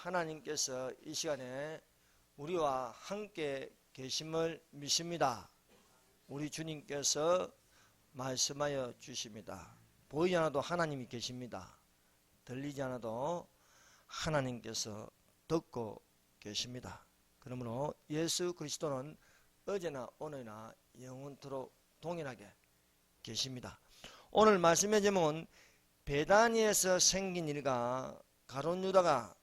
하나님께서 이 시간에 우리와 함께 계심을 믿습니다. 우리 주님께서 말씀하여 주십니다. 보이지 않아도 하나님이 계십니다. 들리지 않아도 하나님께서 듣고 계십니다. 그러므로 예수 그리스도는 어제나 오늘이나 영원토록 동일하게 계십니다. 오늘 말씀의 제목은 베다니에서 생긴 일과 가룟 유다가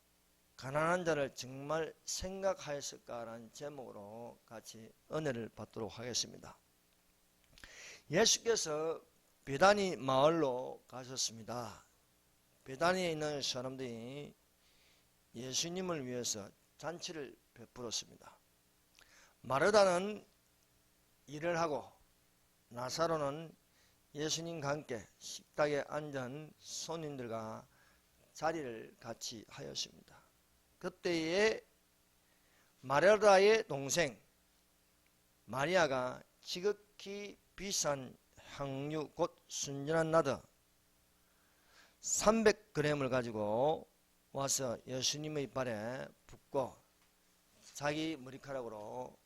가난한 자를 정말 생각하였을까라는 제목으로 같이 은혜를 받도록 하겠습니다. 예수께서 베다니 마을로 가셨습니다. 베다니에 있는 사람들이 예수님을 위해서 잔치를 베풀었습니다. 마르다는 일을 하고 나사로는 예수님과 함께 식탁에 앉은 손님들과 자리를 같이 하였습니다. 그때에 마르다의 동생 마리아가 지극히 비싼 향유 곧 순전한 나드 300g을 가지고 와서 예수님의 발에 붓고 자기 머리카락으로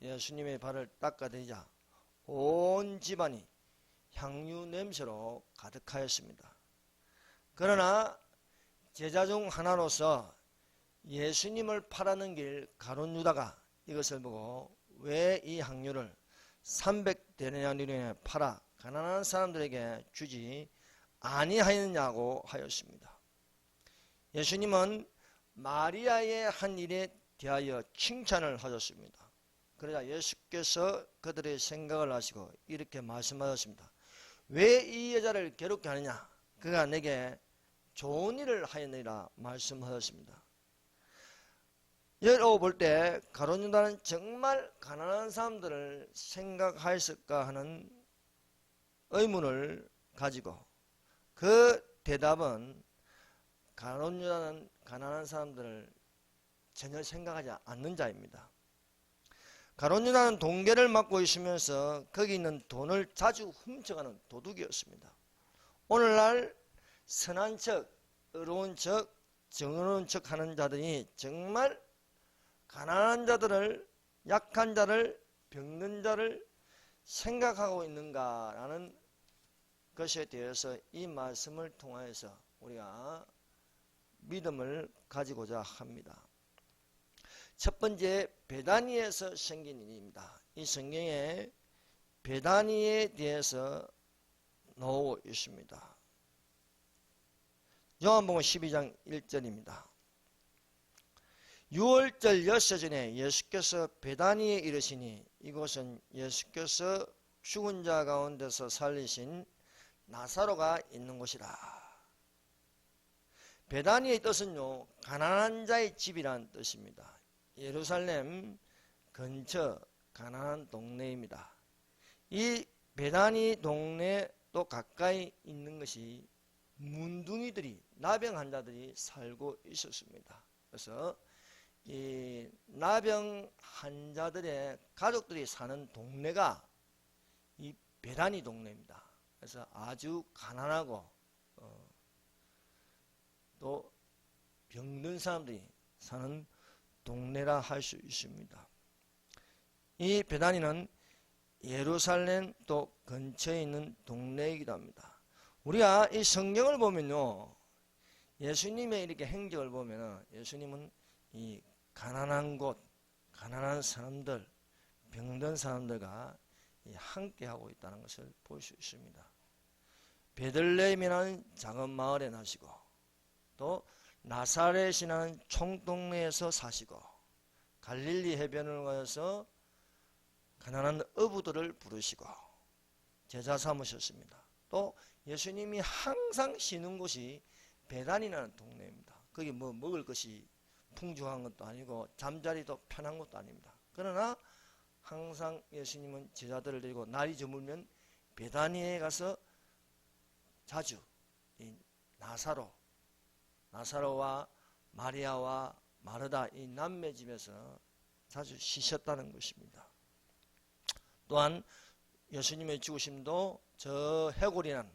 예수님의 발을 닦아대자 온 집안이 향유 냄새로 가득하였습니다. 그러나 제자 중 하나로서 예수님을 팔아넘길 가룟 유다가 이것을 보고 왜 이 향유를 300데나리온에 팔아 가난한 사람들에게 주지 아니하였냐고 하였습니다. 예수님은 마리아의 한 일에 대하여 칭찬을 하셨습니다. 그러자 예수께서 그들의 생각을 하시고 이렇게 말씀하셨습니다. 왜 이 여자를 괴롭게 하느냐? 그가 내게 좋은 일을 하였느니라 말씀하셨습니다. 여러 볼 때 가룟 유다는 정말 가난한 사람들을 생각하였을까 하는 의문을 가지고 그 대답은 가룟 유다는 가난한 사람들을 전혀 생각하지 않는 자입니다. 가룟 유다는 동계를 맡고 있으면서 거기 있는 돈을 자주 훔쳐가는 도둑이었습니다. 오늘날 선한 척, 의로운 척, 정의로운 척 하는 자들이 정말 가난한 자들을, 약한 자를, 병든 자를 생각하고 있는가라는 것에 대해서 이 말씀을 통하여서 우리가 믿음을 가지고자 합니다. 첫 번째, 베다니에서 생긴 일입니다. 이 성경에 베다니에 대해서 나오고 있습니다. 요한복음 12장 1절입니다. 6월절 엿새 전에 예수께서 베다니에 이르시니 이곳은 예수께서 죽은 자 가운데서 살리신 나사로가 있는 곳이라. 베다니의 뜻은요, 가난한 자의 집이란 뜻입니다. 예루살렘 근처 가난한 동네입니다. 이 베다니 동네 또 가까이 있는 것이 문둥이들이, 나병 환자들이 살고 있었습니다. 그래서 이 나병 환자들의 가족들이 사는 동네가 이 베다니 동네입니다. 그래서 아주 가난하고 또 병든 사람들이 사는 동네라 할 수 있습니다. 이 베다니는 예루살렘 또 근처에 있는 동네이기도 합니다. 우리가 이 성경을 보면요, 예수님의 이렇게 행적을 보면은 예수님은 이 가난한 곳, 가난한 사람들, 병든 사람들과 함께하고 있다는 것을 볼 수 있습니다. 베들레헴이라는 작은 마을에 나시고 또 나사렛이라는 총동네에서 사시고 갈릴리 해변을 가서 가난한 어부들을 부르시고 제자 삼으셨습니다. 또 예수님이 항상 쉬는 곳이 베다니라는 동네입니다. 거기 뭐 먹을 것이 풍족한 것도 아니고 잠자리도 편한 것도 아닙니다. 그러나 항상 예수님은 제자들을 데리고 날이 저물면 베다니에 가서 자주 이 나사로와 마리아와 마르다 이 남매 집에서 자주 쉬셨다는 것입니다. 또한 예수님의 죽으심도 저 해골이란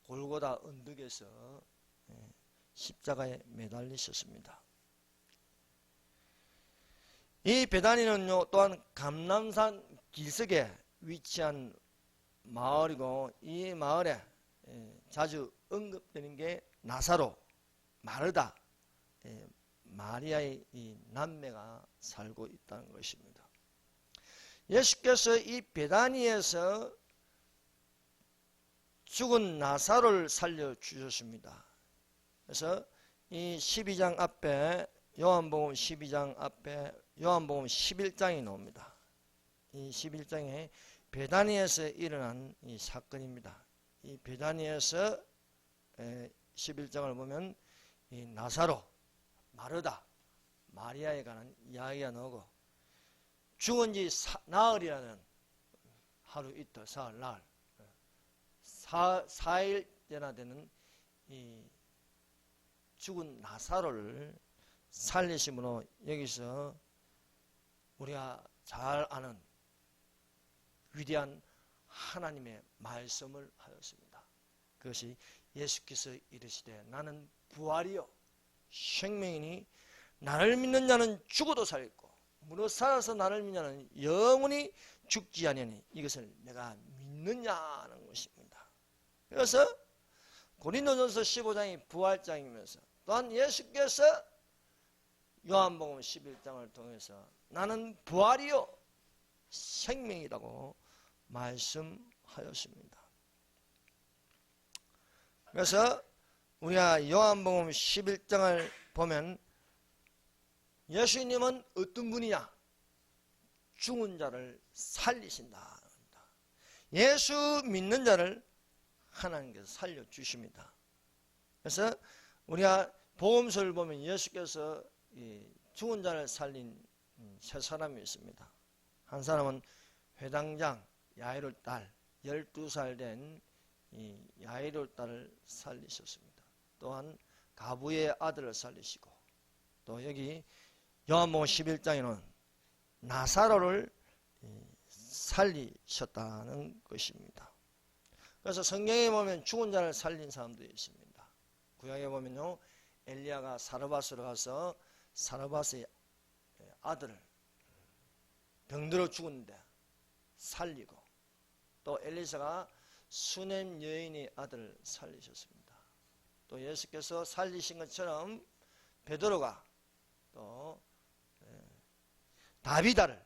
골고다 언덕에서 십자가에 매달리셨습니다. 이 베다니는요 또한 감람산 기슭에 위치한 마을이고, 이 마을에 자주 언급되는 게 나사로, 마르다, 마리아의 이 남매가 살고 있다는 것입니다. 예수께서 이 베다니에서 죽은 나사로를 살려주셨습니다. 그래서 이 12장 앞에, 요한복음 12장 앞에 요한복음 11장이 나옵니다. 이 11장에 베다니에서 일어난 이 사건입니다. 이 베다니에서 11장을 보면 이 나사로, 마르다, 마리아에 관한 이야기가 나오고, 죽은 지 나흘이라는, 하루 이틀 사흘 나흘 4일째나 되는 이 죽은 나사로를 살리심으로 여기서 우리가 잘 아는 위대한 하나님의 말씀을 하였습니다. 그것이 예수께서 이르시되 나는 부활이요 생명이니 나를 믿는 자는 죽어도 살겠고 무릇 살아서 나를 믿는 자는 영원히 죽지 아니하니 이것을 내가 믿느냐는 것입니다. 그래서 고린도전서 15장이 부활장이면서 또한 예수께서 요한복음 11장을 통해서 나는 부활이요 생명이라고 말씀하였습니다. 그래서 우리가 요한복음 11장을 보면 예수님은 어떤 분이냐? 죽은 자를 살리신다. 예수 믿는 자를 하나님께서 살려주십니다. 그래서 우리가 복음서를 보면 예수께서 죽은 자를 살린 세 사람이 있습니다. 한 사람은 회당장 야이로 딸, 12살 된 이 야이로 딸을 살리셨습니다. 또한 가부의 아들을 살리시고, 또 여기 요한복음 11장에는 나사로를 살리셨다는 것입니다. 그래서 성경에 보면 죽은 자를 살린 사람도 있습니다. 구약에 보면요, 엘리야가 사르밧으로 가서 사르밧의 아들을 병들어 죽었는데 살리고, 또 엘리사가 수넴 여인의 아들을 살리셨습니다. 또 예수께서 살리신 것처럼 베드로가 또 다비다를,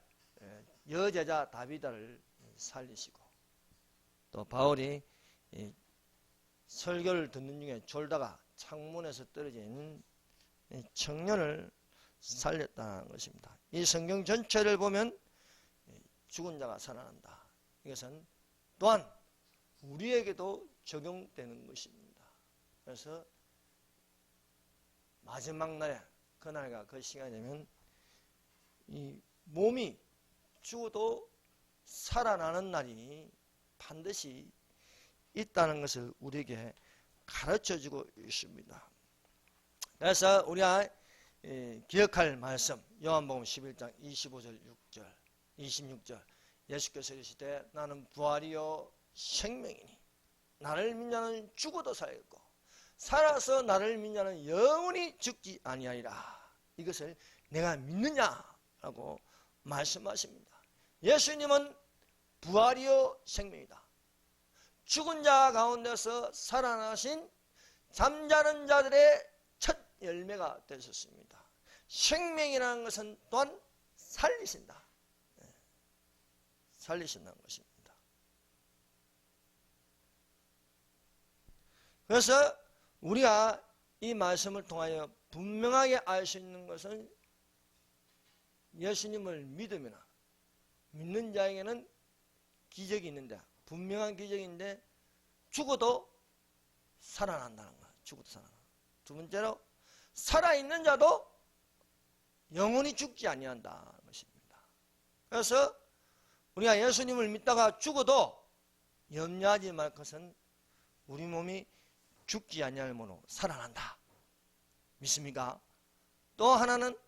여제자 다비다를 살리시고, 또 바울이 설교를 듣는 중에 졸다가 창문에서 떨어진 청년을 살렸다는 것입니다. 이 성경 전체를 보면 죽은 자가 살아난다. 이것은 또한 우리에게도 적용되는 것입니다. 그래서 마지막 날에, 그날과 그 시간이 되면 이 몸이 죽어도 살아나는 날이 반드시 있다는 것을 우리에게 가르쳐주고 있습니다. 그래서 우리가 기억할 말씀, 요한복음 11장 25절 6절 26절, 예수께서 이르시되 나는 부활이요 생명이니 나를 믿는 자는 죽어도 살겠고 살아서 나를 믿는 자는 영원히 죽지 아니하리라. 이것을 내가 믿느냐라고 말씀하십니다. 예수님은 부활이요 생명이다. 죽은 자 가운데서 살아나신 잠자는 자들의 첫 열매가 되셨습니다. 생명이라는 것은 또한 살리신다. 살리신다는 것입니다. 그래서 우리가 이 말씀을 통하여 분명하게 알 수 있는 것은 예수님을 믿으면 믿는 자에게는 기적이 있는데, 분명한 기적인데 죽어도 살아난다는 거예요. 죽어도 살아나. 두 번째로 살아있는 자도 영원히 죽지 아니한다는 것입니다. 그래서 우리가 예수님을 믿다가 죽어도 염려하지 말 것은 우리 몸이 죽지 아니할 모로 살아난다. 믿습니까? 또 하나는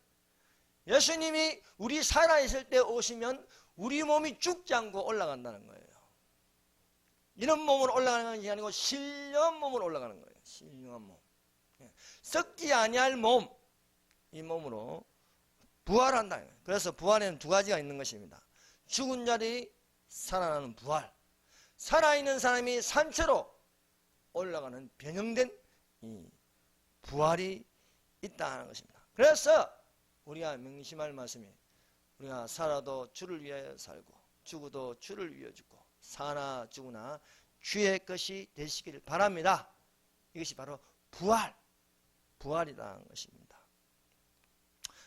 예수님이 우리 살아있을 때 오시면 우리 몸이 죽지 않고 올라간다는 거예요. 이런 몸으로 올라가는 것이 아니고 신령한 몸으로 올라가는 거예요. 신령한 몸. 썩지 아니할 몸, 이 몸으로 부활한다. 그래서 부활에는 두 가지가 있는 것입니다. 죽은 자들이 살아나는 부활, 살아있는 사람이 산채로 올라가는 변형된 이 부활이 있다는 것입니다. 그래서 우리가 명심할 말씀이, 우리가 살아도 주를 위하여 살고 죽어도 주를 위하여 죽고 사나 죽으나 주의 것이 되시길 바랍니다. 이것이 바로 부활이라는 것입니다.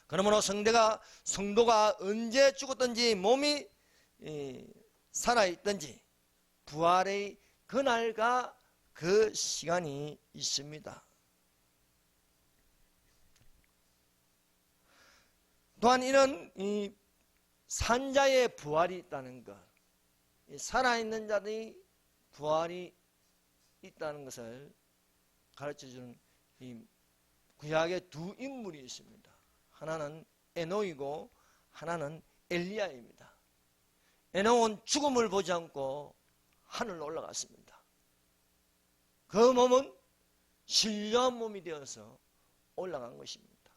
그러므로 성도가 언제 죽었든지 몸이 살아있든지 부활의 그날과 그 시간이 있습니다. 또한 이런 산자의 부활이 있다는 것, 살아있는 자들이 부활이 있다는 것을 가르쳐주는 이 구약의 두 인물이 있습니다. 하나는 에녹이고 하나는 엘리야입니다. 에녹은 죽음을 보지 않고 하늘로 올라갔습니다. 그 몸은 신령한 몸이 되어서 올라간 것입니다.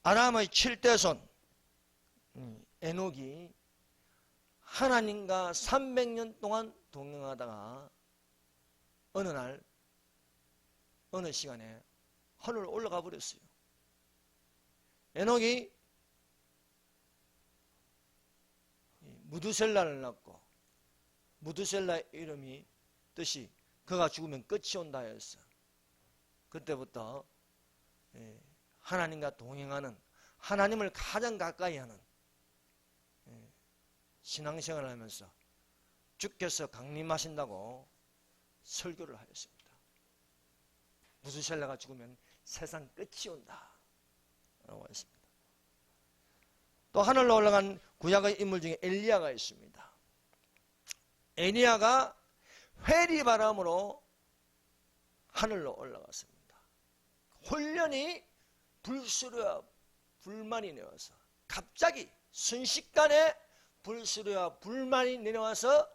아담의 7대 손 에녹이 하나님과 300년 동안 동행하다가 어느 날 어느 시간에 하늘로 올라가 버렸어요. 에녹이 무두셀라를 낳고 무두셀라의 이름이 뜻이 그가 죽으면 끝이 온다 했어. 그때부터 하나님과 동행하는, 하나님을 가장 가까이 하는 신앙생활을 하면서 주께서 강림하신다고 설교를 하였습니다. 무두셀라가 죽으면 세상 끝이 온다 라고 했습니다. 또 하늘로 올라간 구약의 인물 중에 엘리야가 있습니다. 엘리야가 회리바람으로 하늘로 올라갔습니다. 혼련이 불수레와 불만이 내려와서, 갑자기 순식간에 불수레와 불만이 내려와서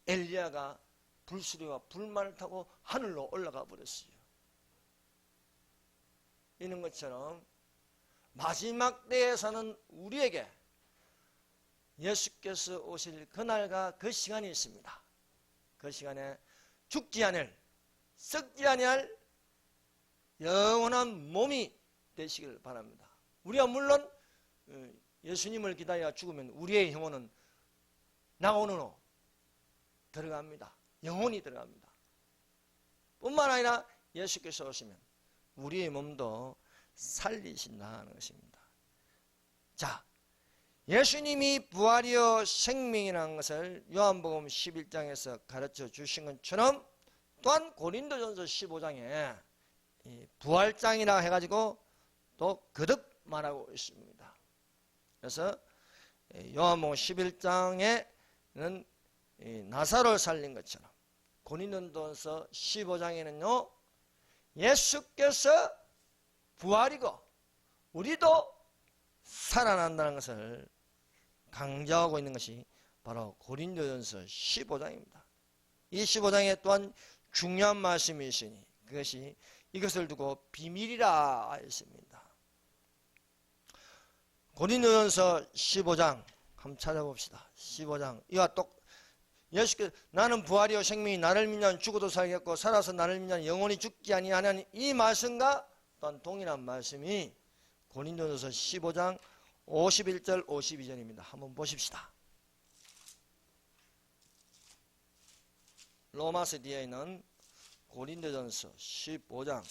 엘리야가 불수레와 불만을 타고 하늘로 올라가 버렸어요. 이런 것처럼 마지막 때에 사는 우리에게 예수께서 오실 그날과 그 시간이 있습니다. 그 시간에 죽지 않을, 썩지 아니할 영원한 몸이 되시길 바랍니다. 우리가 물론 예수님을 기다려 죽으면 우리의 영혼은 나오는 후 들어갑니다. 영혼이 들어갑니다. 뿐만 아니라 예수께서 오시면 우리의 몸도 살리신다는 것입니다. 자, 예수님이 부활이요 생명이라는 것을 요한복음 11장에서 가르쳐 주신 것처럼 또한 고린도전서 15장에 부활장이라 해가지고 또 거듭 말하고 있습니다. 그래서 요한복음 11장에는 나사로를 살린 것처럼 고린도전서 15장에는요 예수께서 부활이고 우리도 살아난다는 것을 강조하고 있는 것이 바로 고린도전서 15장입니다. 이 15장에 또한 중요한 말씀이 있으니 그것이 이것을 두고 비밀이라 하였습니다. 고린도전서 15장 한번 찾아봅시다. 15장 이와 예수께서 나는 부활이요 생명이 나를 믿는 죽어도 살겠고 살아서 나를 믿는 영원히 죽지 아니하는 이 말씀과 또한 동일한 말씀이 고린도전서 15장 51절 52절입니다. 한번 보십시다. 로마서 뒤에 있는 고린도전서 15장.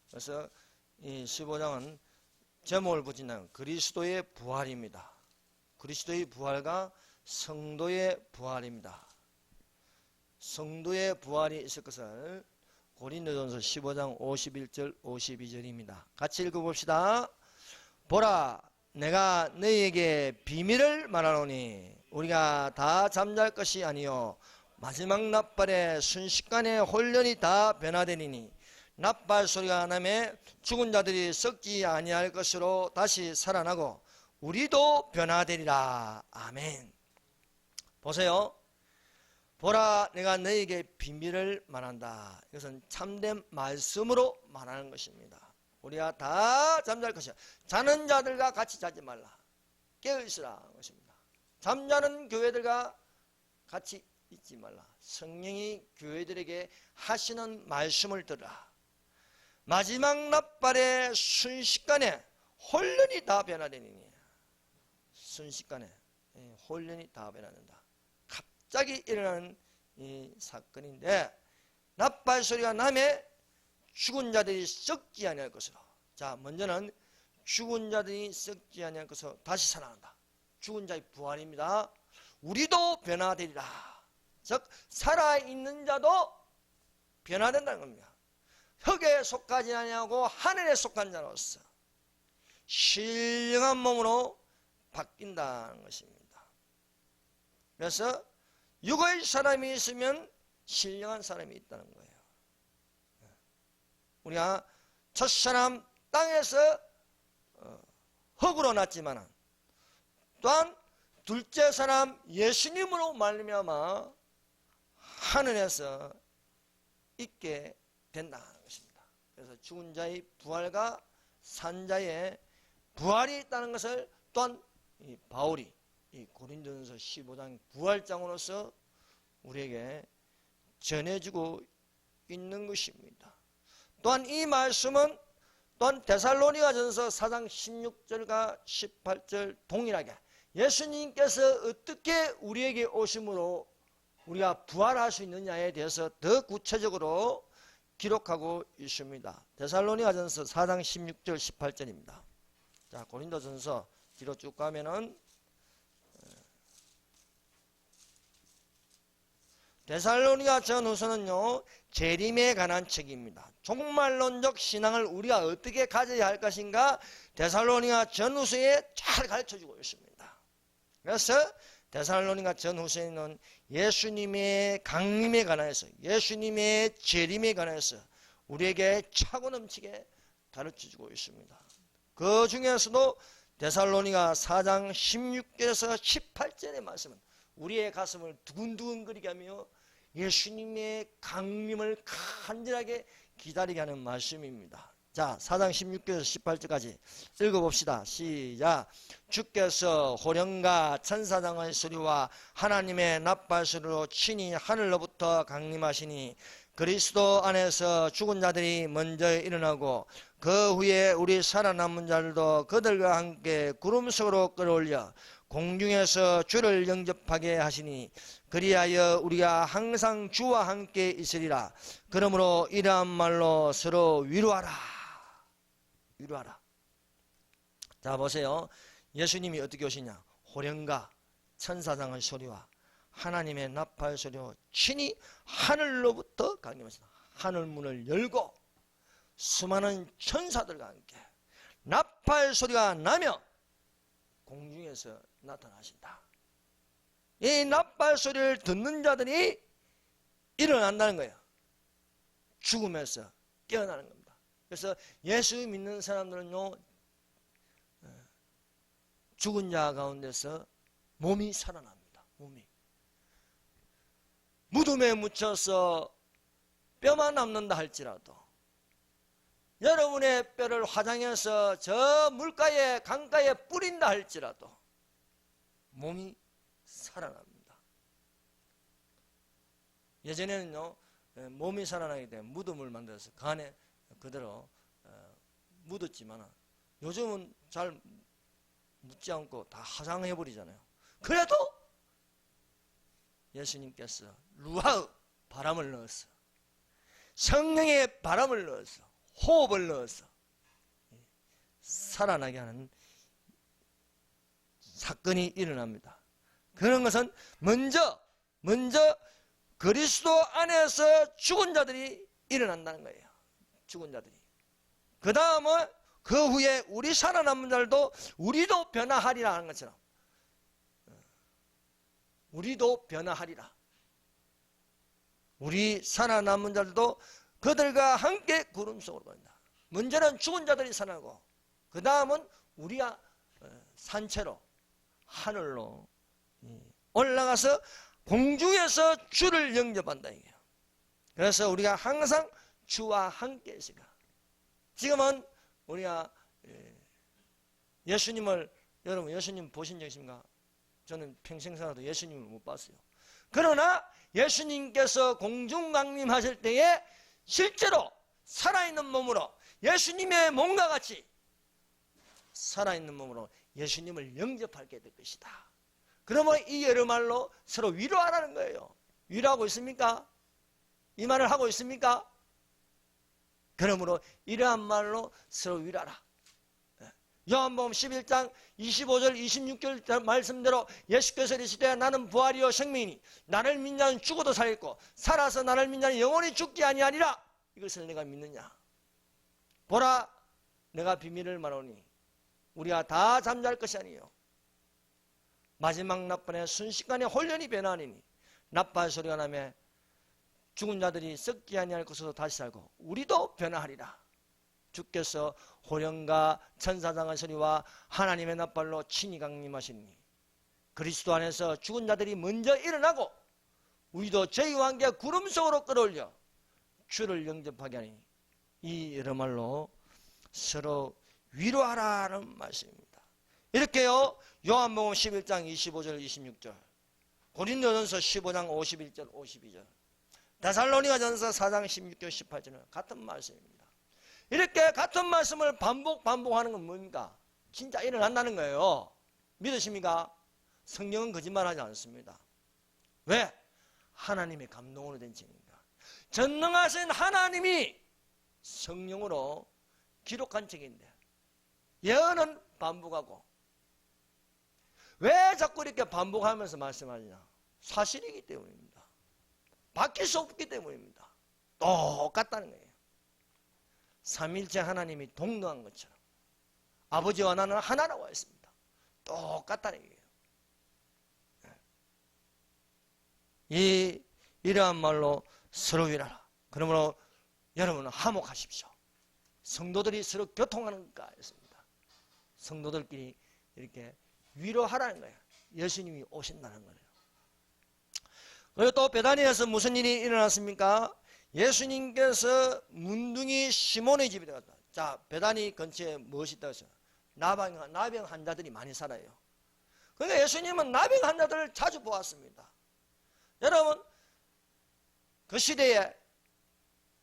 그래서 이 15장은 제목을 붙인다면 그리스도의 부활입니다. 그리스도의 부활과 성도의 부활입니다. 성도의 부활이 있을 것을 고린도전서 15장 51절 52절입니다. 같이 읽어봅시다. 보라 내가 너희에게 비밀을 말하노니 우리가 다 잠잘 것이 아니요 마지막 낮발에 순식간에 혼련이 다 변화되리니 낮발 소리가 나매 죽은 자들이 썩지 아니할 것으로 다시 살아나고 우리도 변화되리라. 아멘. 보세요. 보라 내가 너희에게 비밀을 말한다. 이것은 참된 말씀으로 말하는 것입니다. 우리가 다 잠잘 것이야. 자는 자들과 같이 자지 말라. 깨어있으라 것입니다. 잠자는 교회들과 같이 있지 말라. 성령이 교회들에게 하시는 말씀을 들으라. 마지막 낮발의 순식간에 혼련이 다 변화되니, 순식간에 혼련이 다 변화된다. 갑자기 일어나는 이 사건인데, 낮발 소리가 나면 죽은 자들이 썩지 아니할 것으로. 자, 먼저는 죽은 자들이 썩지 아니할 것으로 다시 살아난다. 죽은 자의 부활입니다. 우리도 변화되리라. 즉 살아있는 자도 변화된다는 겁니다. 흙에 속하지 아니하고 하늘에 속한 자로서 신령한 몸으로 바뀐다는 것입니다. 그래서 육의 사람이 있으면 신령한 사람이 있다는 거예요. 우리가 첫사람 땅에서 흙으로 났지만 또한 둘째 사람 예수님으로 말미암아 하늘에서 있게 된다는 것입니다. 그래서 죽은 자의 부활과 산 자의 부활이 있다는 것을 또한 이 바울이 이 고린도전서 15장 부활장으로서 우리에게 전해주고 있는 것입니다. 또한 이 말씀은 또한 데살로니가전서 4장 16절과 18절 동일하게 예수님께서 어떻게 우리에게 오심으로 우리가 부활할 수 있느냐에 대해서 더 구체적으로 기록하고 있습니다. 데살로니가전서 4장 16절 18절입니다. 자, 고린도전서 뒤로 쭉 가면은 데살로니가 전후서는요 재림에 관한 책입니다. 종말론적 신앙을 우리가 어떻게 가져야 할 것인가 데살로니가 전후서에 잘 가르쳐주고 있습니다. 그래서 데살로니가 전후서에는 예수님의 강림에 관해서 예수님의 재림에 관해서 우리에게 차고 넘치게 가르쳐주고 있습니다. 그 중에서도 데살로니가 4장 16절에서 18절의 말씀은 우리의 가슴을 두근두근거리게 하며 예수님의 강림을 간절하게 기다리게 하는 말씀입니다. 자, 4장 16절에서 18절까지 읽어봅시다. 시작. 주께서 호령과 천사장의 소리와 하나님의 나팔 소리로 친히 하늘로부터 강림하시니 그리스도 안에서 죽은 자들이 먼저 일어나고 그 후에 우리 살아남은 자들도 그들과 함께 구름 속으로 끌어올려 공중에서 주를 영접하게 하시니 그리하여 우리가 항상 주와 함께 있으리라. 그러므로 이러한 말로 서로 위로하라. 위로하라. 자, 보세요. 예수님이 어떻게 오시냐. 호령과 천사장의 소리와 하나님의 나팔 소리로 친히 하늘로부터 강림하시다. 하늘문을 열고 수많은 천사들과 함께 나팔 소리가 나며 공중에서 나타나신다. 이 나팔 소리를 듣는 자들이 일어난다는 거예요. 죽음에서 깨어나는 겁니다. 그래서 예수 믿는 사람들은요 죽은 자 가운데서 몸이 살아납니다. 몸이 무덤에 묻혀서 뼈만 남는다 할지라도 여러분의 뼈를 화장해서 저 물가에 강가에 뿌린다 할지라도 몸이 살아납니다. 예전에는요 몸이 살아나기 때문에 무덤을 만들어서 그 안에 그대로 묻었지만 요즘은 잘 묻지 않고 다 화장해 버리잖아요. 그래도 예수님께서 루아의 바람을 넣었어. 성령의 바람을 넣었어. 호흡을 넣어서 살아나게 하는 사건이 일어납니다. 그런 것은 먼저 그리스도 안에서 죽은 자들이 일어난다는 거예요. 죽은 자들이. 그 다음은 그 후에 우리 살아남은 자들도 우리도 변화하리라 하는 것처럼 우리도 변화하리라. 우리 살아남은 자들도 그들과 함께 구름 속으로 간다. 먼저는 죽은 자들이 살아나고 그 다음은 우리가 산채로 하늘로 올라가서 공중에서 주를 영접한다 이게요. 그래서 우리가 항상 주와 함께 있으니까 지금은 우리가 예수님을, 여러분 예수님 보신 적 있습니까? 저는 평생 살아도 예수님을 못 봤어요. 그러나 예수님께서 공중강림하실 때에 실제로 살아있는 몸으로 예수님의 몸과 같이 살아있는 몸으로 예수님을 영접하게 될 것이다. 그러면 이 여러말로 서로 위로하라는 거예요. 위로하고 있습니까? 이 말을 하고 있습니까? 그러므로 이러한 말로 서로 위로하라. 요한복음 11장 25절 26절 말씀대로 예수께서 이르시되 나는 부활이요 생명이니 나를 믿는 자는 죽어도 살겠고 살아서 나를 믿는 자는 영원히 죽지 아니하리라. 이것을 내가 믿느냐? 보라, 내가 비밀을 말하오니 우리가 다 잠잘 것이 아니요 마지막 낮번에 순식간에 혼련이 변하니니 나팔 소리가 나며 죽은 자들이 썩지 아니할 것으로 다시 살고 우리도 변화하리라. 주께서 호령과 천사장의 소리와 하나님의 나팔로 친히 강림하시니 그리스도 안에서 죽은 자들이 먼저 일어나고 우리도 저희와 함께 구름 속으로 끌어올려 주를 영접하게 하니 이 여러 말로 서로 위로하라는 말씀입니다. 이렇게요, 요한복음 11장 25절 26절, 고린도전서 15장 51절 52절, 데살로니가전서 4장 16절 18절은 같은 말씀입니다. 이렇게 같은 말씀을 반복하는 건 뭡니까? 진짜 일어난다는 거예요. 믿으십니까? 성경은 거짓말하지 않습니다. 왜? 하나님의 감동으로 된 책입니다. 전능하신 하나님이 성령으로 기록한 책인데 예언은 반복하고, 왜 자꾸 이렇게 반복하면서 말씀하느냐? 사실이기 때문입니다. 바뀔 수 없기 때문입니다. 똑같다는 거예요. 삼일째 하나님이 동등한 것처럼 아버지와 나는 하나라고 했습니다. 똑같다는 얘기예요. 이러한 말로 서로 위로하라. 그러므로 여러분은 화목하십시오. 성도들이 서로 교통하는 것과 했습니다. 성도들끼리 이렇게 위로하라는 거예요. 예수님이 오신다는 거예요. 그리고 또 베다니에서 무슨 일이 일어났습니까? 예수님께서 문둥이 시몬의 집에 들어갔다. 자, 베다니 근처에 무엇이 있다고 했어요? 나병 환자들이 많이 살아요. 그러니까 예수님은 나병 환자들을 자주 보았습니다. 여러분, 그 시대에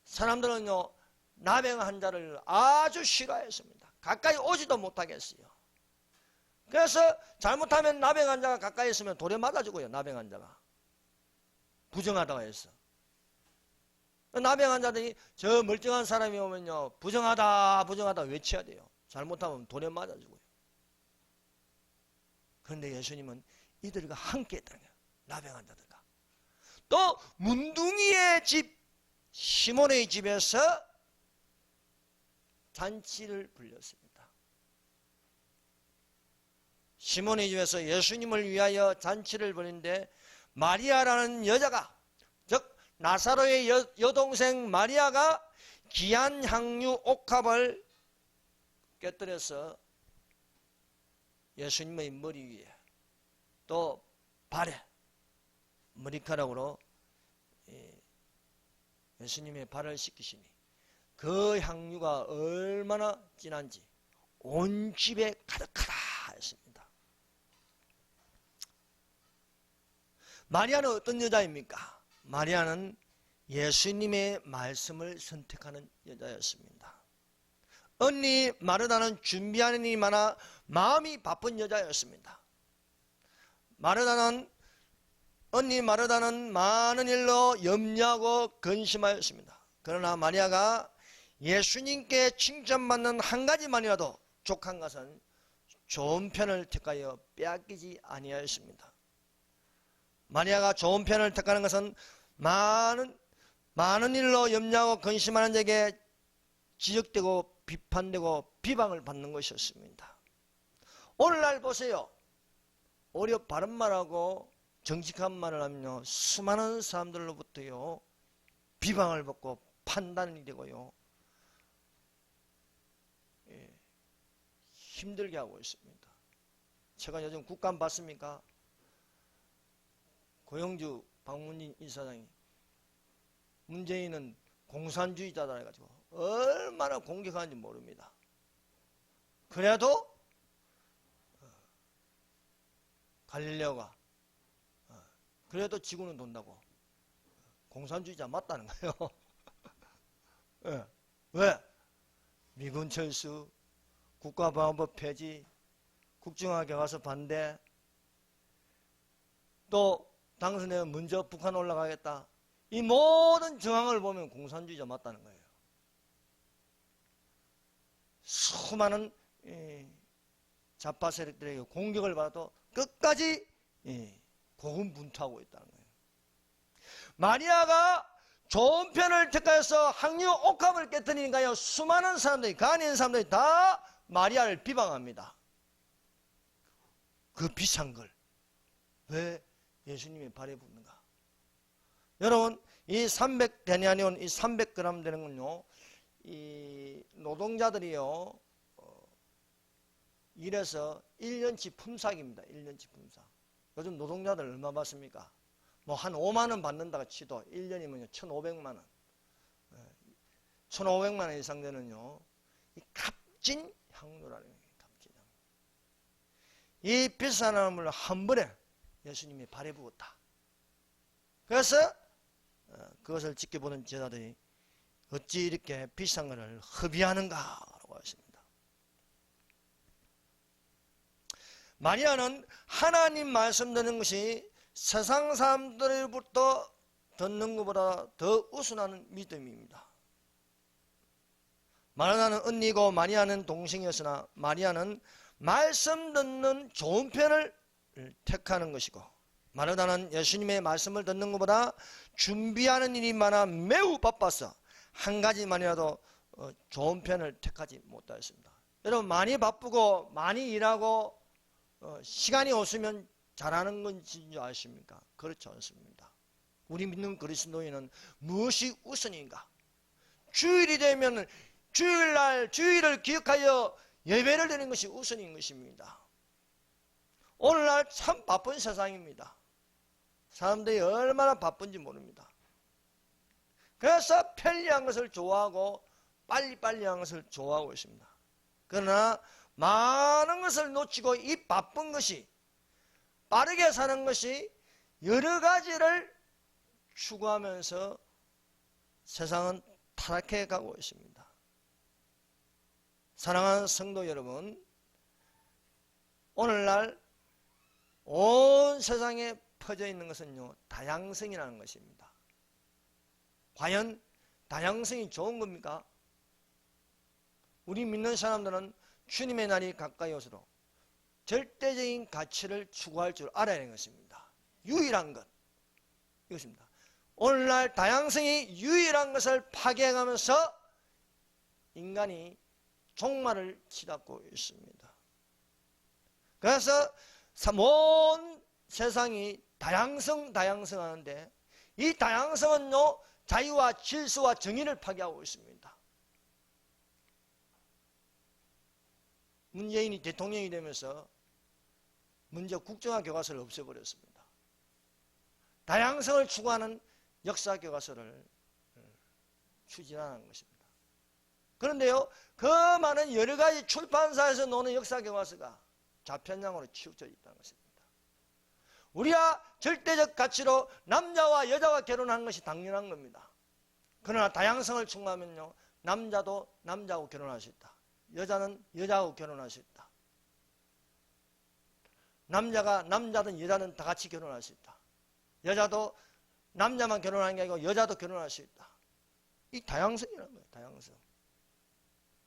사람들은요, 나병 환자를 아주 싫어했습니다. 가까이 오지도 못하게 했어요. 그래서 잘못하면 나병 환자가 가까이 있으면 돌에 맞아 죽어요. 나병 환자가 부정하다고 했어. 나병 환자들이 저 멀쩡한 사람이 오면요, 부정하다 외쳐야 돼요. 잘못하면 돌에 맞아 죽어요. 그런데 예수님은 이들과 함께 했다는 거예요. 나병 환자들과. 또 문둥이의 집 시몬의 집에서 잔치를 불렸습니다. 시몬의 집에서 예수님을 위하여 잔치를 벌이는데 마리아라는 여자가, 즉 나사로의 여동생 마리아가 귀한 향유 옥합을 꿰뜨려서 예수님의 머리 위에 또 발에 머리카락으로 예수님의 발을 씻기시니 그 향유가 얼마나 진한지 온 집에 가득하다 했습니다. 마리아는 어떤 여자입니까? 마리아는 예수님의 말씀을 선택하는 여자였습니다. 언니 마르다는 준비하는 일이 많아 마음이 바쁜 여자였습니다. 언니 마르다는 많은 일로 염려하고 근심하였습니다. 그러나 마리아가 예수님께 칭찬받는 한 가지만이라도 족한 것은 좋은 편을 택하여 빼앗기지 아니하였습니다. 마리아가 좋은 편을 택하는 것은 많은 일로 염려하고 근심하는 자에게 지적되고 비판되고 비방을 받는 것이었습니다. 오늘날 보세요. 오히려 바른 말하고 정직한 말을 하면요, 수많은 사람들로부터요 비방을 받고 판단이 되고요, 힘들게 하고 있습니다. 제가 요즘 국감 봤습니까? 고영주 박문진 이사장이 문재인은 공산주의자다 해가지고 얼마나 공격하는지 모릅니다. 그래도 갈릴레오가 그래도 지구는 돈다고 공산주의자 맞다는 거예요. 네. 왜? 미군 철수, 국가보안법 폐지, 국정화 교과서 반대, 또 당선되면 먼저 북한 올라가겠다. 이 모든 정황을 보면 공산주의자 맞다는 거예요. 수많은 좌파 세력들에게 공격을 받아도 끝까지 고군분투하고 있다는 거예요. 마리아가 좋은 편을 택하여서 항류 옥합을 깨뜨리니까요, 수많은 사람들이, 가난한 사람들이 다 마리아를 비방합니다. 그 비싼 걸 왜 예수님의 발에 붓는가? 여러분, 이 300데나리온, 이 300g 되는 건요, 이 노동자들이요, 일해서 1년치 품삯입니다. 1년치 품삯. 요즘 노동자들 얼마 받습니까? 뭐 한 5만원 받는다고 치도 1년이면 1,500만원. 1,500만원 이상 되는요, 이 값진 향료라는 거예요. 값진 향료. 이 비싼 함을 한 번에 예수님이 발에 부었다. 그래서 그것을 지켜보는 제자들이 어찌 이렇게 비싼 것을 허비하는가라고 하십니다. 마리아는 하나님 말씀 듣는 것이 세상 사람들로부터 듣는 것보다 더 우선하는 믿음입니다. 마르다는 언니고 마리아는 동생이었으나 마리아는 말씀 듣는 좋은 편을 택하는 것이고, 마르다는 예수님의 말씀을 듣는 것보다 준비하는 일이 많아 매우 바빠서 한 가지만이라도 좋은 편을 택하지 못하였습니다. 여러분, 많이 바쁘고 많이 일하고 시간이 없으면 잘하는 건지 아십니까? 그렇지 않습니다. 우리 믿는 그리스도인은 무엇이 우선인가? 주일이 되면 주일날 주일을 기억하여 예배를 드리는 것이 우선인 것입니다. 오늘날 참 바쁜 세상입니다. 사람들이 얼마나 바쁜지 모릅니다. 그래서 편리한 것을 좋아하고 빨리빨리 한 것을 좋아하고 있습니다. 그러나 많은 것을 놓치고 이 바쁜 것이, 빠르게 사는 것이 여러 가지를 추구하면서 세상은 타락해 가고 있습니다. 사랑하는 성도 여러분, 오늘날 온 세상에 퍼져 있는 것은요, 다양성이라는 것입니다. 과연 다양성이 좋은 겁니까? 우리 믿는 사람들은 주님의 날이 가까이 올수록 절대적인 가치를 추구할 줄 알아야 하는 것입니다. 유일한 것, 이것입니다. 오늘날 다양성이 유일한 것을 파괴해가면서 인간이 종말을 치닫고 있습니다. 그래서 온 세상이 다양성 하는데, 이 다양성은요, 자유와 질서와 정의를 파괴하고 있습니다. 문재인이 대통령이 되면서 먼저 국정화 교과서를 없애버렸습니다. 다양성을 추구하는 역사 교과서를 추진하는 것입니다. 그런데요, 그 많은 여러 가지 출판사에서 노는 역사 교과서가 좌편향으로 치우쳐 있다는 것입니다. 우리가 절대적 가치로 남자와 여자가 결혼하는 것이 당연한 겁니다. 그러나 다양성을 추구하면요, 남자도 남자하고 결혼할 수 있다. 여자는 여자하고 결혼할 수 있다. 남자가 남자든 여자든 다 같이 결혼할 수 있다. 여자도 남자만 결혼하는 게 아니고 여자도 결혼할 수 있다. 이 다양성이라는 거예요. 다양성.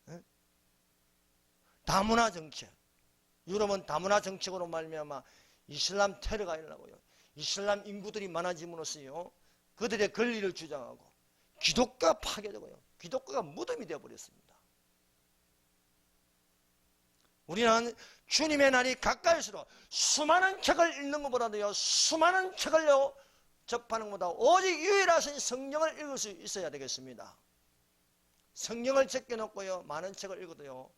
네? 다문화 정책. 유럽은 다문화 정책으로 말미암아 이슬람 테러가 일어나고요, 이슬람 인구들이 많아짐으로써요, 그들의 권리를 주장하고 기독교가 파괴되고요, 기독교가 무덤이 되어버렸습니다. 우리는 주님의 날이 가까이일수록 수많은 책을 읽는 것보다도요, 수많은 책을요 접하는 것보다 오직 유일하신 성경을 읽을 수 있어야 되겠습니다. 성경을 제껴놓고요, 많은 책을 읽어도요,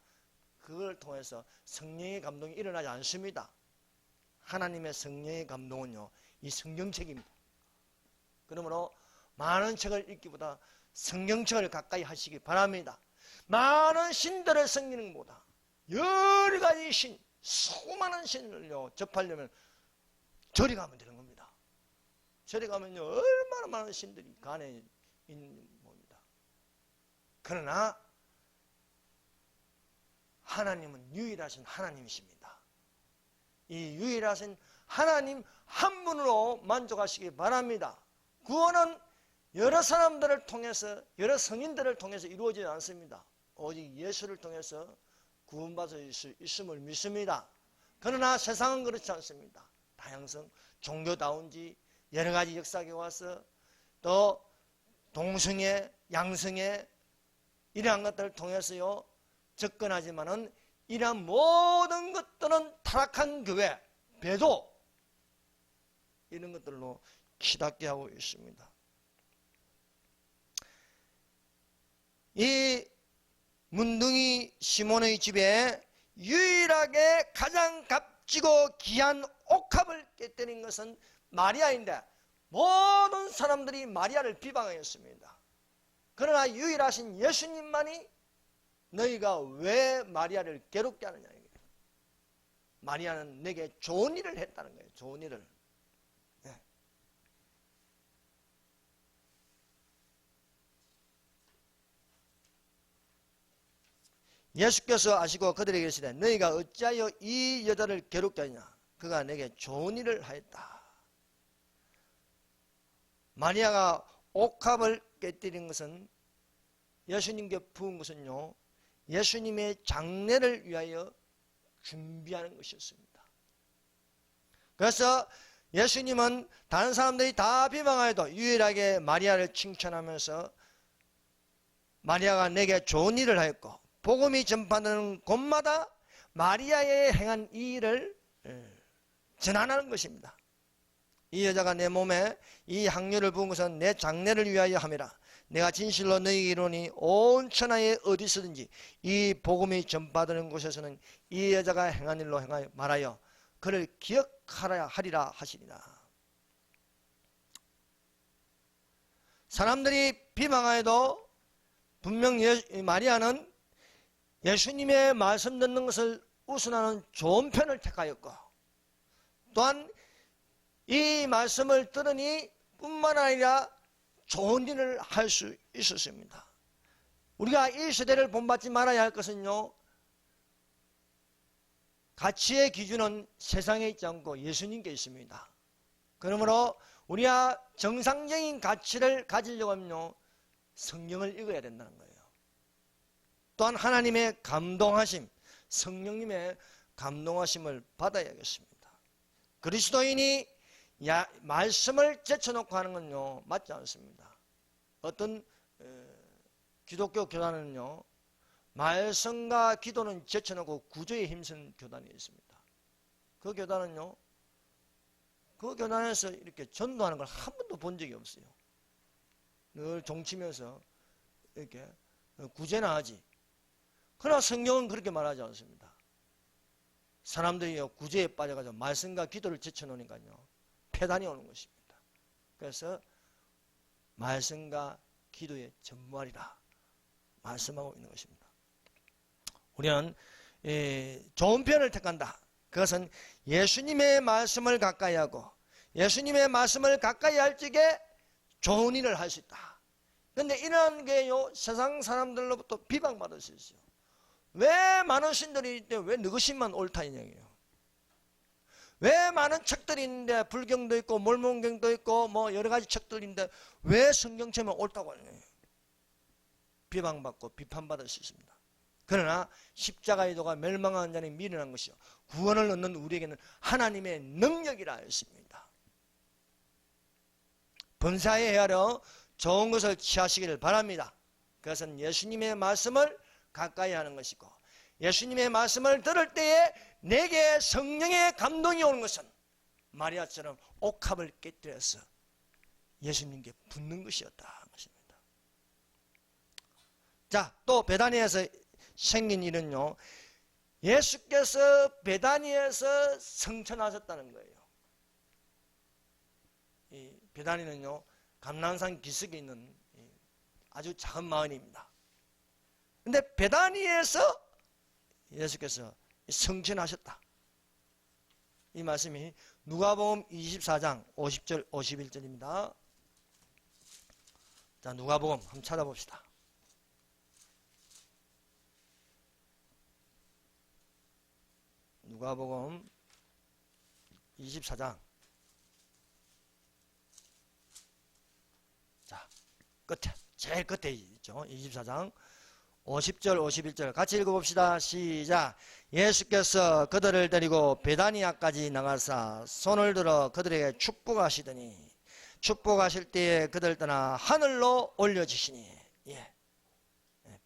그걸 통해서 성령의 감동이 일어나지 않습니다. 하나님의 성령의 감동은요, 이 성경책입니다. 그러므로 많은 책을 읽기보다 성경책을 가까이 하시기 바랍니다. 많은 신들을 섬기는 것보다 여러 가지 신, 수많은 신을요 접하려면 절에 가면 되는 겁니다. 절에 가면요 얼마나 많은 신들이 간에 있는 겁니다. 그러나 하나님은 유일하신 하나님이십니다. 이 유일하신 하나님 한 분으로 만족하시기 바랍니다. 구원은 여러 사람들을 통해서, 여러 성인들을 통해서 이루어지지 않습니다. 오직 예수를 통해서 구원받을 수 있음을 믿습니다. 그러나 세상은 그렇지 않습니다. 다양성, 종교다운지 여러 가지 역사에 와서 또 동성애, 양성애 이러한 것들을 통해서요 접근하지만은 이러한 모든 것들은 타락한 교회, 배도 이런 것들로 치닫게 하고 있습니다. 이 문둥이 시몬의 집에 유일하게 가장 값지고 귀한 옥합을 깨뜨린 것은 마리아인데 모든 사람들이 마리아를 비방하였습니다. 그러나 유일하신 예수님만이 너희가 왜 마리아를 괴롭게 하느냐. 마리아는 내게 좋은 일을 했다는 거예요. 좋은 일을. 네. 예수께서 아시고 그들에게 이르시되 너희가 어찌하여 이 여자를 괴롭게 하냐. 그가 내게 좋은 일을 하였다. 마리아가 옥합을 깨뜨린 것은 예수님께 부은 것은요 예수님의 장례를 위하여 준비하는 것이었습니다. 그래서 예수님은 다른 사람들이 다 비방하여도 유일하게 마리아를 칭찬하면서 마리아가 내게 좋은 일을 하였고 복음이 전파되는 곳마다 마리아의 행한 이 일을 전하는 것입니다. 이 여자가 내 몸에 이 향료를 부은 것은 내 장례를 위하여 함이라. 내가 진실로 너희에게 이르노니 온 천하에 어디서든지 이 복음이 전파되는 곳에서는 이 여자가 행한 일로 행하여 말하여 그를 기억하라 하리라 하시리라. 사람들이 비방하여도 분명 마리아는 예수님의 말씀 듣는 것을 우선하는 좋은 편을 택하였고 또한 이 말씀을 들으니 뿐만 아니라 좋은 일을 할 수 있었습니다. 우리가 이 시대를 본받지 말아야 할 것은요 가치의 기준은 세상에 있지 않고 예수님께 있습니다. 그러므로 우리가 정상적인 가치를 가지려고 하면요 성경을 읽어야 된다는 거예요. 또한 하나님의 감동하심, 성령님의 감동하심을 받아야겠습니다. 그리스도인이 말씀을 제쳐놓고 하는 건요 맞지 않습니다. 어떤 기독교 교단은요 말씀과 기도는 제쳐놓고 구조에 힘쓴 교단이 있습니다. 그 교단은요 그 교단에서 이렇게 전도하는 걸 한 번도 본 적이 없어요. 늘 종치면서 이렇게 구제나 하지. 그러나 성경은 그렇게 말하지 않습니다. 사람들이 구제에 빠져가지고 말씀과 기도를 제쳐놓으니까요 폐단이 오는 것입니다. 그래서 말씀과 기도에 전무하리라 말씀하고 있는 것입니다. 우리는 좋은 편을 택한다. 그것은 예수님의 말씀을 가까이 하고 예수님의 말씀을 가까이 할 적에 좋은 일을 할 수 있다. 그런데 이런 게요 세상 사람들로부터 비방받을 수 있어요. 왜 많은 신들이 있는데 왜 너희 신만 옳다 이 얘기예요. 왜 많은 책들이 있는데 불경도 있고 몰몬경도 있고 뭐 여러 가지 책들이 있는데 왜 성경책만 옳다고 하는 거예요. 비방받고 비판받을 수 있습니다. 그러나 십자가의 도가 멸망한 자니 미련한 것이요 구원을 얻는 우리에게는 하나님의 능력이라 했습니다. 범사에 헤아려 좋은 것을 취하시기를 바랍니다. 그것은 예수님의 말씀을 가까이 하는 것이고 예수님의 말씀을 들을 때에 내게 성령의 감동이 오는 것은 마리아처럼 옥합을 깨뜨려서 예수님께 붙는 것이었다 것입니다. 자, 또 베다니에서 생긴 일은요 예수께서 베다니에서 성천하셨다는 거예요. 이 베다니는요 감람산 기슭에 있는 아주 작은 마을입니다. 근데 베다니에서 예수께서 성천하셨다. 이 말씀이 누가복음 24장 50절 51절입니다. 자, 누가복음 한번 찾아봅시다. 누가복음 24장 자, 끝에 제일 끝에 있죠. 24장 50절 51절 같이 읽어봅시다. 시작. 예수께서 그들을 데리고 베다니아까지 나가사 손을 들어 그들에게 축복하시더니 축복하실 때에 그들 떠나 하늘로 올려주시니 예,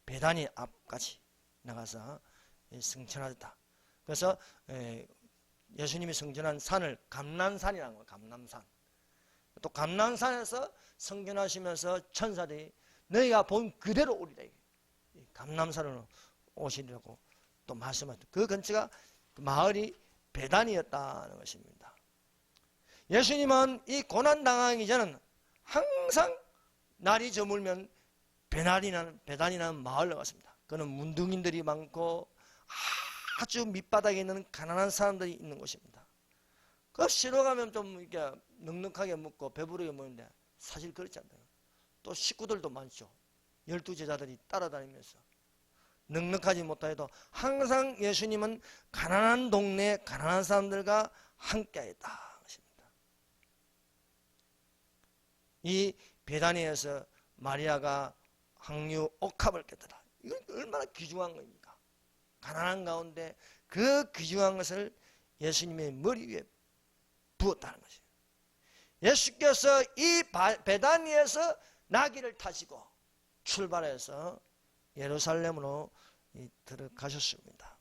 베다니 앞까지 나가서 승천하셨다. 그래서 예수님이 승천한 산을 감람산이라는 거예요. 감람산. 또 감람산에서 승천하시면서 천사들이 너희가 본 그대로 오리라. 감람산으로 오시리라고 또 말씀하셨다. 그 근처가 그 마을이 베단이었다는 것입니다. 예수님은 이 고난당하기 전에는 항상 날이 저물면 베단이라는 마을로 갔습니다. 그는 문둥이들이 많고 아주 밑바닥에 있는 가난한 사람들이 있는 곳입니다. 그 쉬러 가면 좀 이렇게 넉넉하게 먹고 배부르게 먹는데 사실 그렇지 않아요. 또 식구들도 많죠. 12제자들이 따라다니면서 넉넉하지 못하여도 항상 예수님은 가난한 동네 가난한 사람들과 함께했다. 이 베다니에서 마리아가 항유 옥합을 깼더라. 이건 얼마나 귀중한 겁니까? 가난한 가운데 그 귀중한 것을 예수님의 머리 위에 부었다는 것이에요. 예수께서 이 베다니에서 나귀를 타시고 출발해서 예루살렘으로 들어가셨습니다.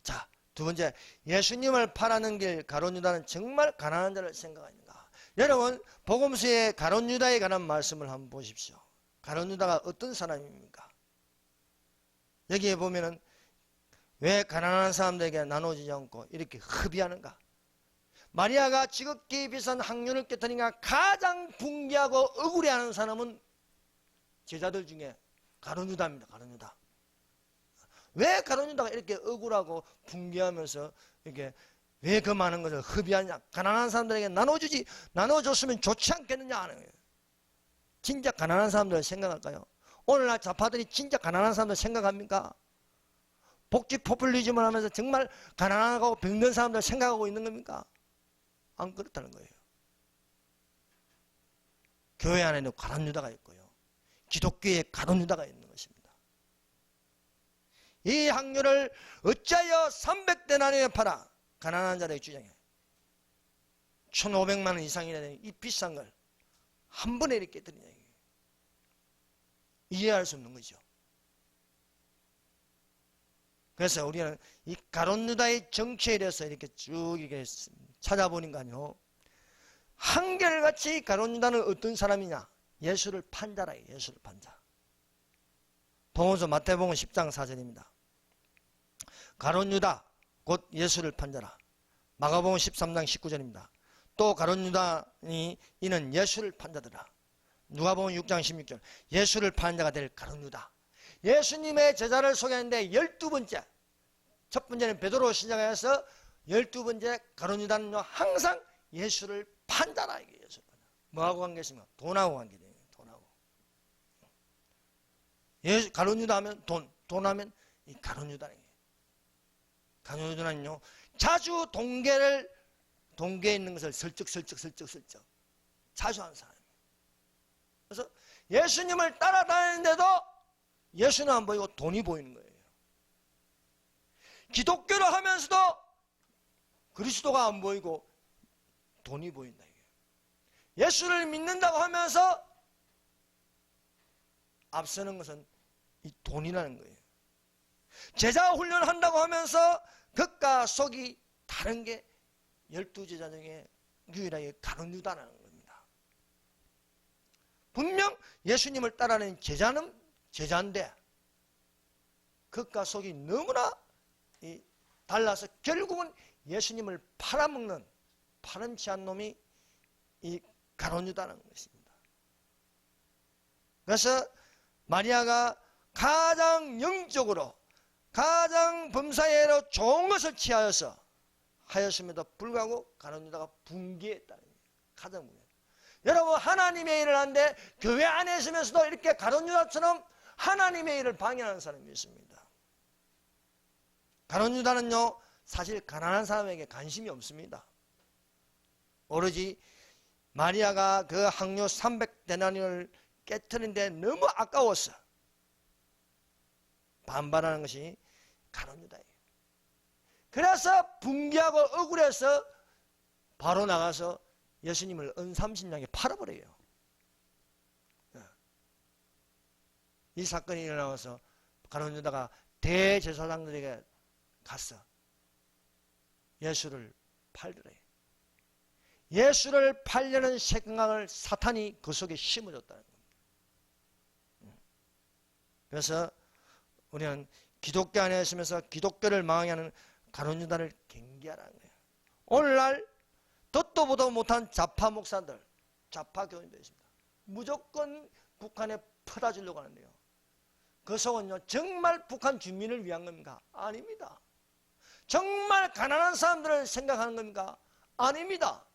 자, 두 번째, 예수님을 팔아는 길 가룟유다는 정말 가난한 자를 생각하는가? 여러분, 복음서에 가룟유다에 관한 말씀을 한번 보십시오. 가룟유다가 어떤 사람입니까? 여기에 보면은 왜 가난한 사람들에게 나눠지지 않고 이렇게 허비하는가? 마리아가 지극히 비싼 항유를 깨뜨리니까 가장 붕괴하고 억울해하는 사람은 제자들 중에 가룟유다입니다. 가룟유다. 왜 가룟유다가 이렇게 억울하고 붕괴하면서 이렇게 왜 그 많은 것을 허비하냐? 가난한 사람들에게 나눠줬으면 좋지 않겠느냐 하는 거예요. 진짜 가난한 사람들을 생각할까요? 오늘날 좌파들이 진짜 가난한 사람들 생각합니까? 복지 포퓰리즘을 하면서 정말 가난하고 병든 사람들 생각하고 있는 겁니까? 안 그렇다는 거예요. 교회 안에는 가룟유다가 있고요. 기독교에 가룟유다가 있는 것입니다. 이 항유를 어찌하여 300데나리온에 팔아 가난한 자들에게 주장해 1,500만 원 이상이라는 이 비싼 걸 한 번에 이렇게 드리냐. 이해할 수 없는 거죠. 그래서 우리는 이 가룟유다의 정체에 대해서 이렇게 쭉 이렇게 찾아보니까요, 한결같이 가룟유다는 어떤 사람이냐? 예수를 판 자라. 예수를 판 자. 복음서 마태복음 10장 4절입니다. 가룟유다 곧 예수를 판 자라. 마가복음 13장 19절입니다. 또 가룟유다니 이는 예수를 판 자더라. 누가복음 6장 16절 예수를 파는 자가 될 가룟유다. 예수님의 제자를 소개하는데 12번째, 첫 번째는 베드로 시작해서 12번째 가룟유다는 항상 예수를 판 자라. 이게 예수를 판 자. 뭐하고 관계있습니까? 돈하고 관계돼요. 돈하고. 가룟유다 하면 돈 하면 이 가룟유다는 가룟유다는요 자주 동계에 있는 것을 슬쩍 자주 하는 사람이에요. 그래서 예수님을 따라다니는데도 예수는 안 보이고 돈이 보이는 거예요. 기독교를 하면서도 그리스도가 안 보이고 돈이 보인다. 예수를 믿는다고 하면서 앞서는 것은 이 돈이라는 거예요. 제자 훈련한다고 하면서 겉과 속이 다른 게 12제자 중에 유일하게 가룟유다라는 겁니다. 분명 예수님을 따라하는 제자는 제자인데 겉과 속이 너무나 달라서 결국은 예수님을 팔아먹는 파렴치한 놈이 이 가룟유다라는 것입니다. 그래서 마리아가 가장 영적으로 가장 범사에로 좋은 것을 취하여서 하였음에도 불구하고 가룟 유다가 붕괴했다는 거예요. 가장 붕괴. 여러분, 하나님의 일을 하는데 교회 안에 있으면서도 이렇게 가룟 유다처럼 하나님의 일을 방해하는 사람이 있습니다. 가룟 유다는요, 사실 가난한 사람에게 관심이 없습니다. 오로지 마리아가 그 항료 300데나리온을 깨트리는데 너무 아까워서 반발하는 것이 가룟 유다예요. 그래서 붕괴하고 억울해서 바로 나가서 예수님을 은삼신장에 팔아버려요. 이 사건이 일어나서 가룟 유다가 대제사장들에게 가서 예수를 팔더래요. 예수를 팔려는 생각을 사탄이 그 속에 심어줬다는 겁니다. 그래서 우리는 기독교 안에 있으면서 기독교를 망하는 가룟 유다를 경계하라는 거예요. 오늘날 듣도 보도 못한 좌파 목사들, 좌파 교인도 있습니다. 무조건 북한에 퍼다 주려고 하는데요. 그 속은요, 정말 북한 주민을 위한 겁니까? 아닙니다. 정말 가난한 사람들을 생각하는 겁니까? 아닙니다.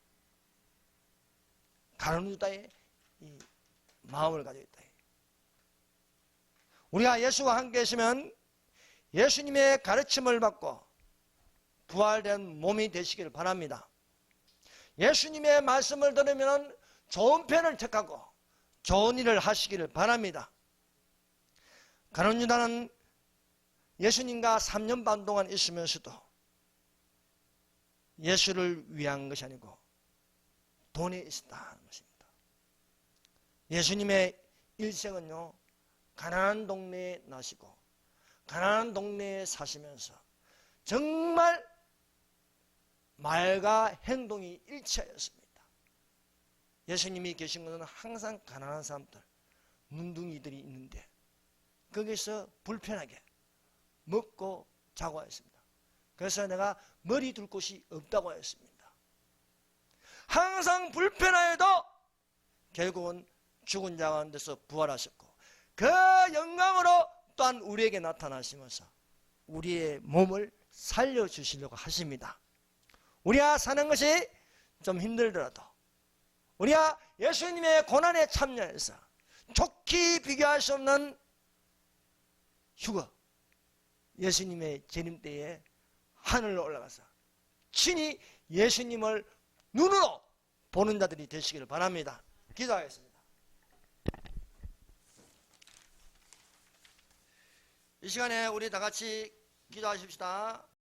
가룟 유다의 이 마음을 가지고 있다. 우리가 예수와 함께 있으면 예수님의 가르침을 받고 부활된 몸이 되시길 바랍니다. 예수님의 말씀을 들으면 좋은 편을 택하고 좋은 일을 하시기를 바랍니다. 가룟 유다는 예수님과 3년 반 동안 있으면서도 예수를 위한 것이 아니고 돈에 있었다는 것입니다. 예수님의 일생은요, 가난한 동네에 나시고 가난한 동네에 사시면서 정말 말과 행동이 일치하였습니다. 예수님이 계신 것은 항상 가난한 사람들, 문둥이들이 있는데 거기서 불편하게 먹고 자고 하였습니다. 그래서 내가 머리 둘 곳이 없다고 하였습니다. 항상 불편하여도 결국은 죽은 자 가운데서 부활하셨고 그 영광으로 또한 우리에게 나타나시면서 우리의 몸을 살려주시려고 하십니다. 우리가 사는 것이 좀 힘들더라도 우리가 예수님의 고난에 참여해서 좋게 비교할 수 없는 휴거, 예수님의 재림 때에 하늘로 올라가서 친히 예수님을 눈으로 보는 자들이 되시기를 바랍니다. 기도하겠습니다. 이 시간에 우리 다 같이 기도하십시다.